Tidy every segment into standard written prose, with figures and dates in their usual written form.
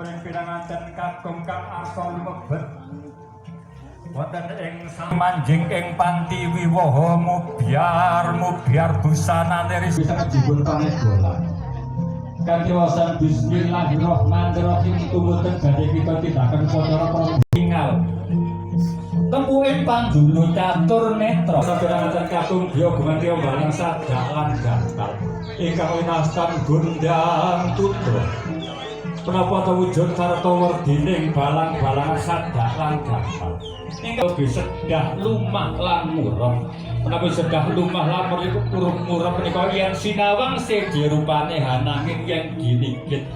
Piranganten kagem kang arsa lumebet wonten ing manjing ing panti wiwaha mubyar busanane bisa jibun pangegolan kanthi wasan bismillahirrahmanirrahim tumuten badhe kita tindakan saudara tinggal tempuing panjulu catur netra piranganten kakung griya gumanti balang sadak lan gantal ingkang winastan gondang tutur menapa wujud sarta werdining balang-balang sadak lan gantal ingkang sedah lumah lan murah menapa sedah lumah lan murah menika yen sinawang sedhe rupane hananging yen diligit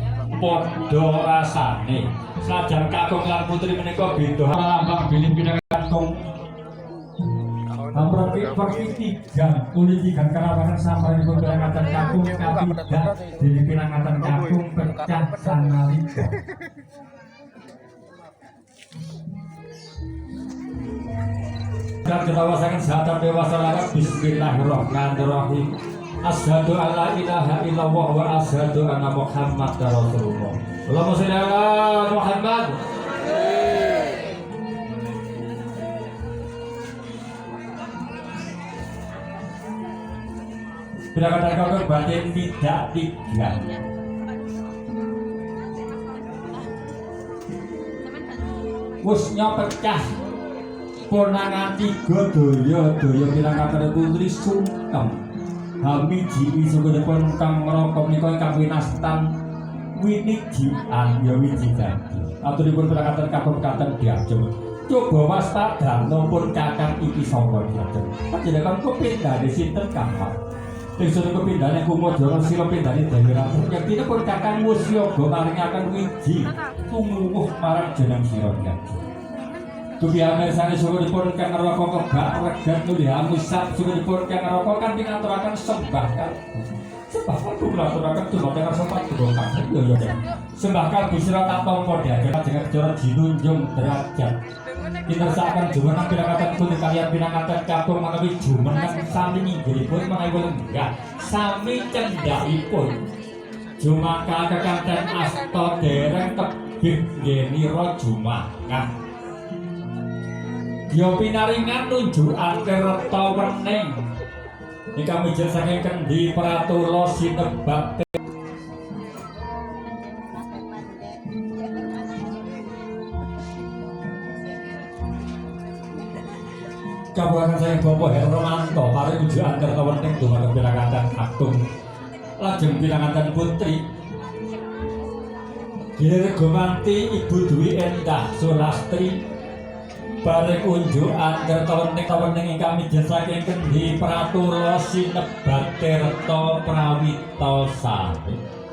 padha rasane sajan kakung lan putri menika beda lambang bilih pinangantung Amrati perkitigan kulitigan kerawanan sampaiipun pinangatan kakung kapidah diri pinangatan kakung pecah sanalika dan ketawasangan sahabat dewasa larat bismillahirrahmanirrahim asyhadu alla ilaha illallah wa asyhadu anna muhammadar rasulullah Allahumma sholli ala Muhammad. Berkata kakak batin tidak tiga wusnya pecah ponangan tiga doya pirang-pirang putri sungkem hami jiwi sukunipun kang merokok nikah kang winastan winik jian ya wiji dadi aturipun pirang-pirang kakung diajem coba waspada nompun kakang iki sangka diajem panjenengan kepindhane sinten kakang Ingsun kepindhane Kumajara sira pindhane Dewi Ratu yaktinipun kakang Musyaga maringaken wiji tumuwuh marang jeneng sira nyati Tubiane sane suwunipun kang raka kebak regat nuli amusat suwunipun kang raka kan pinaturaken sembah kalbu sembah kalbu pinaturaken dumateng sopat duka kabeh ya sembah kalbu sira tatampa diajar jeneng jara jinunjung derajat Kintersakan jumeneng pinangatan pun kalian pinangatan kakung manawi jumeneng sami inggilipun menawi lenggah sami cendhakipun jumaka kekanten asta dereng tebih ngenira jumakah ya pinaringan nunjukake reta wening ingkang mijil saking kendi pratula sinebak Kabupaten saya Bapak Hermanto paring ujian kertawening dumateng pinangatan kakung lajeng pinangatan putri Gilir Gumanti Ibu Dwi Endah Sulastri bareng unjukan kertawening ingkang mijil saking kendi pratula sinebat tirta prawita sari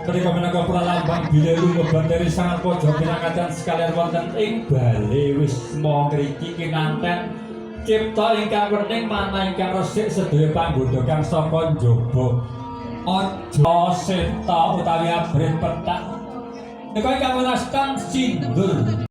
Ketika menangkap pralambang bilelu ngebandari sangat pojok pinangatan sekalian wonten ing bale wisma ngriki kinanten cipta ingkang wening mana ingkang resik sedaya panggoda kang saka njaba aja seta utawi abrit petak nika ingkang winastan sindur